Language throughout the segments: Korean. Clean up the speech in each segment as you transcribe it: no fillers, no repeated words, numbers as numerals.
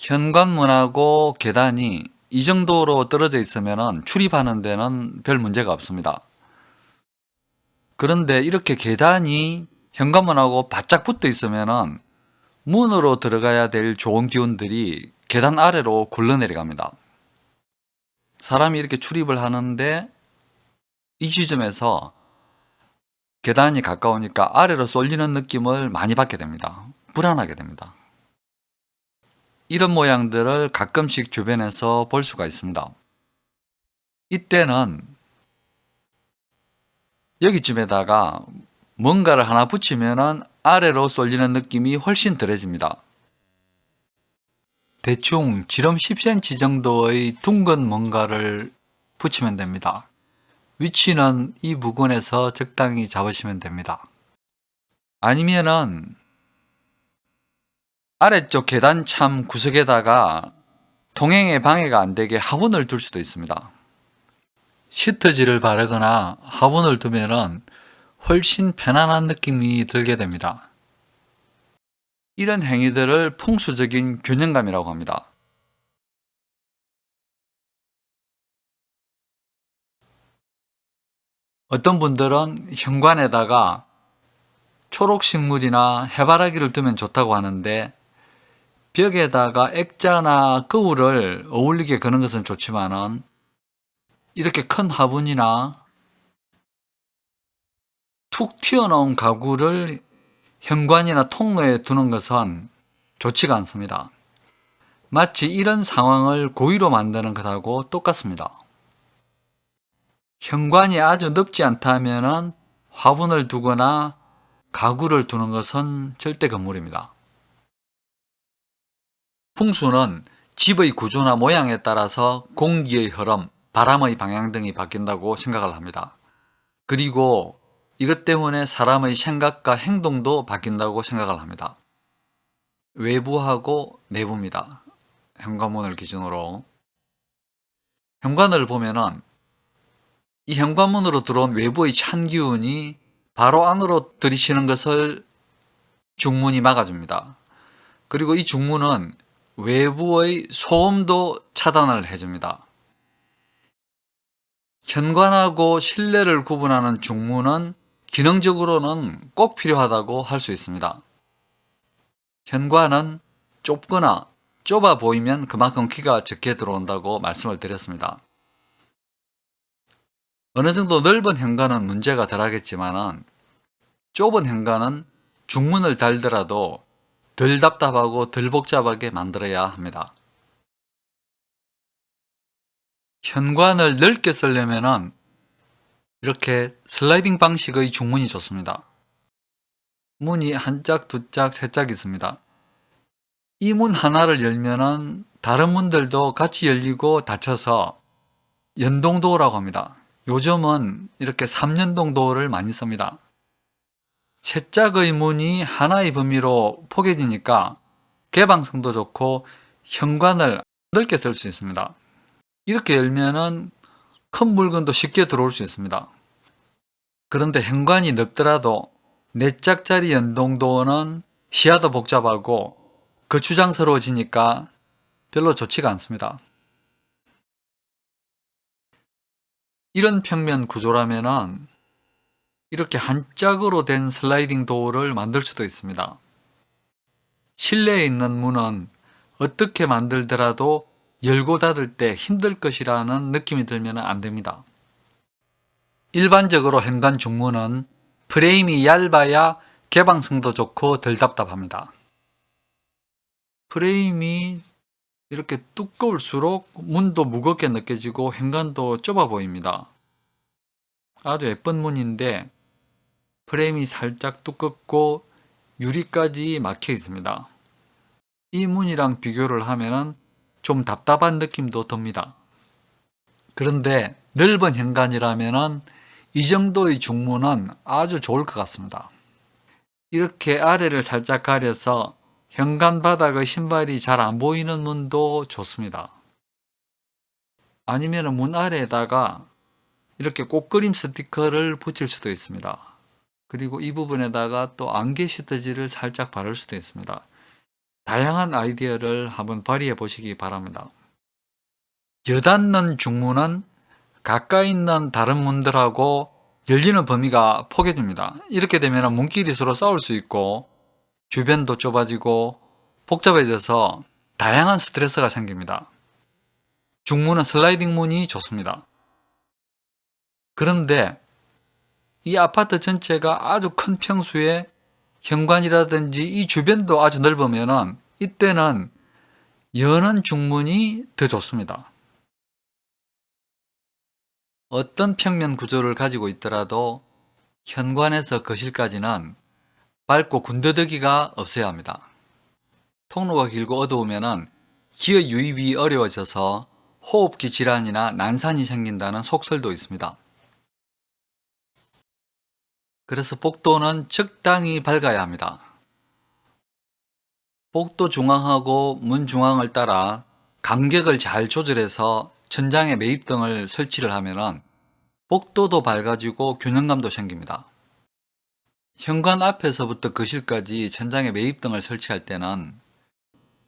현관문하고 계단이 이 정도로 떨어져 있으면 출입하는 데는 별 문제가 없습니다. 그런데 이렇게 계단이 현관문하고 바짝 붙어 있으면 문으로 들어가야 될 좋은 기운들이 계단 아래로 굴러내려갑니다. 사람이 이렇게 출입을 하는데 이 지점에서 계단이 가까우니까 아래로 쏠리는 느낌을 많이 받게 됩니다. 불안하게 됩니다. 이런 모양들을 가끔씩 주변에서 볼 수가 있습니다. 이때는 여기쯤에다가 뭔가를 하나 붙이면 아래로 쏠리는 느낌이 훨씬 덜해집니다. 대충 지름 10cm 정도의 둥근 뭔가를 붙이면 됩니다. 위치는 이 부근에서 적당히 잡으시면 됩니다. 아니면은 아래쪽 계단참 구석에다가 통행에 방해가 안 되게 화분을 둘 수도 있습니다. 시트지를 바르거나 화분을 두면은 훨씬 편안한 느낌이 들게 됩니다. 이런 행위들을 풍수적인 균형감이라고 합니다. 어떤 분들은 현관에다가 초록식물이나 해바라기를 두면 좋다고 하는데 벽에다가 액자나 거울을 어울리게 거는 것은 좋지만은 이렇게 큰 화분이나 툭 튀어나온 가구를 현관이나 통로에 두는 것은 좋지가 않습니다. 마치 이런 상황을 고의로 만드는 것하고 똑같습니다. 현관이 아주 넓지 않다면 화분을 두거나 가구를 두는 것은 절대 금물입니다. 풍수는 집의 구조나 모양에 따라서 공기의 흐름, 바람의 방향 등이 바뀐다고 생각을 합니다. 그리고 이것 때문에 사람의 생각과 행동도 바뀐다고 생각을 합니다. 외부하고 내부입니다. 현관문을 기준으로. 현관을 보면은 이 현관문으로 들어온 외부의 찬 기운이 바로 안으로 들이치는 것을 중문이 막아줍니다. 그리고 이 중문은 외부의 소음도 차단을 해줍니다. 현관하고 실내를 구분하는 중문은 기능적으로는 꼭 필요하다고 할 수 있습니다. 현관은 좁거나 좁아 보이면 그만큼 기가 적게 들어온다고 말씀을 드렸습니다. 어느 정도 넓은 현관은 문제가 덜하겠지만 좁은 현관은 중문을 달더라도 덜 답답하고 덜 복잡하게 만들어야 합니다. 현관을 넓게 쓰려면 이렇게 슬라이딩 방식의 중문이 좋습니다. 문이 한 짝, 두 짝, 세 짝 있습니다. 이 문 하나를 열면은 다른 문들도 같이 열리고 닫혀서 연동도어라고 합니다. 요즘은 이렇게 3연동 도어를 많이 씁니다. 세 짝의 문이 하나의 범위로 포개지니까 개방성도 좋고 현관을 넓게 쓸 수 있습니다. 이렇게 열면은 큰 물건도 쉽게 들어올 수 있습니다. 그런데 현관이 넓더라도 4짝짜리 연동도어는 시야도 복잡하고 거추장스러워지니까 별로 좋지가 않습니다. 이런 평면 구조라면은 이렇게 한 짝으로 된 슬라이딩 도어를 만들 수도 있습니다. 실내에 있는 문은 어떻게 만들더라도 열고 닫을 때 힘들 것이라는 느낌이 들면 안 됩니다. 일반적으로 현관 중문은 프레임이 얇아야 개방성도 좋고 덜 답답합니다. 프레임이 이렇게 두꺼울수록 문도 무겁게 느껴지고 현관도 좁아 보입니다. 아주 예쁜 문인데 프레임이 살짝 두껍고 유리까지 막혀 있습니다. 이 문이랑 비교를 하면 좀 답답한 느낌도 듭니다. 그런데 넓은 현관이라면 이 정도의 중문은 아주 좋을 것 같습니다. 이렇게 아래를 살짝 가려서 현관 바닥의 신발이 잘 안 보이는 문도 좋습니다. 아니면 문 아래에다가 이렇게 꽃그림 스티커를 붙일 수도 있습니다. 그리고 이 부분에다가 또 안개 시트지를 살짝 바를 수도 있습니다. 다양한 아이디어를 한번 발휘해 보시기 바랍니다. 여닫는 중문은 가까이 있는 다른 문들하고 열리는 범위가 포개집니다. 이렇게 되면 문끼리 서로 싸울 수 있고 주변도 좁아지고 복잡해져서 다양한 스트레스가 생깁니다. 중문은 슬라이딩 문이 좋습니다. 그런데 이 아파트 전체가 아주 큰 평수에 현관이라든지 이 주변도 아주 넓으면 이때는 여는 중문이 더 좋습니다. 어떤 평면 구조를 가지고 있더라도 현관에서 거실까지는 밝고 군더더기가 없어야 합니다. 통로가 길고 어두우면 기어 유입이 어려워져서 호흡기 질환이나 난산이 생긴다는 속설도 있습니다. 그래서 복도는 적당히 밝아야 합니다. 복도 중앙하고 문 중앙을 따라 간격을 잘 조절해서 천장에 매입등을 설치를 하면 복도도 밝아지고 균형감도 생깁니다. 현관 앞에서부터 거실까지 천장에 매입등을 설치할 때는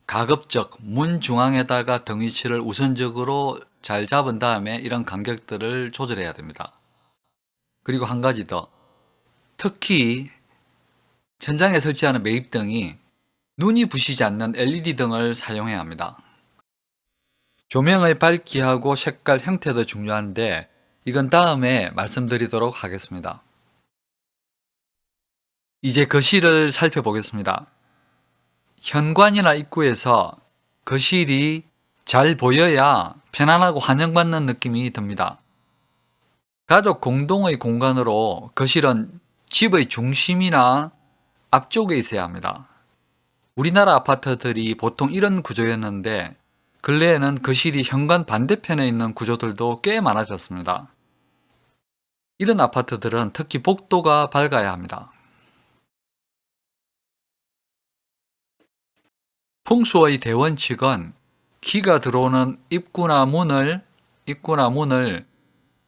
가급적 문 중앙에다가 등 위치를 우선적으로 잘 잡은 다음에 이런 간격들을 조절해야 됩니다. 그리고 한 가지 더, 특히 천장에 설치하는 매입등이 눈이 부시지 않는 LED 등을 사용해야 합니다. 조명의 밝기하고 색깔, 형태도 중요한데 이건 다음에 말씀드리도록 하겠습니다. 이제 거실을 살펴보겠습니다. 현관이나 입구에서 거실이 잘 보여야 편안하고 환영받는 느낌이 듭니다. 가족 공동의 공간으로 거실은 집의 중심이나 앞쪽에 있어야 합니다. 우리나라 아파트들이 보통 이런 구조였는데 근래에는 거실이 현관 반대편에 있는 구조들도 꽤 많아졌습니다. 이런 아파트들은 특히 복도가 밝아야 합니다. 풍수의 대원칙은 기가 들어오는 입구나 문을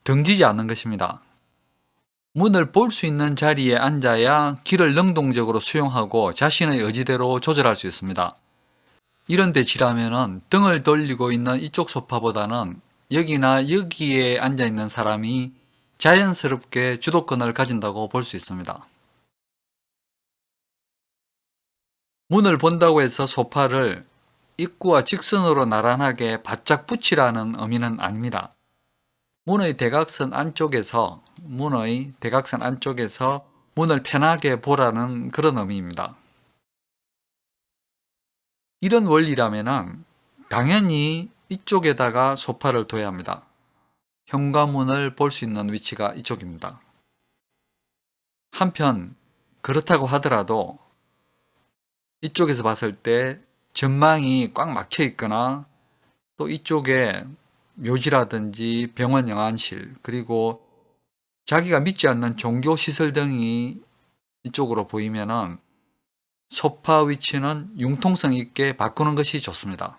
등지지 않는 것입니다. 문을 볼 수 있는 자리에 앉아야 기를 능동적으로 수용하고 자신의 의지대로 조절할 수 있습니다. 이런 데 지라면 등을 돌리고 있는 이쪽 소파보다는 여기나 여기에 앉아 있는 사람이 자연스럽게 주도권을 가진다고 볼 수 있습니다. 문을 본다고 해서 소파를 입구와 직선으로 나란하게 바짝 붙이라는 의미는 아닙니다. 문의 대각선 안쪽에서 문을 편하게 보라는 그런 의미입니다. 이런 원리라면 당연히 이쪽에다가 소파를 둬야 합니다. 현관문을 볼 수 있는 위치가 이쪽입니다. 한편 그렇다고 하더라도 이쪽에서 봤을 때 전망이 꽉 막혀 있거나 또 이쪽에 묘지라든지 병원 영안실 그리고 자기가 믿지 않는 종교 시설 등이 이쪽으로 보이면은 소파 위치는 융통성 있게 바꾸는 것이 좋습니다.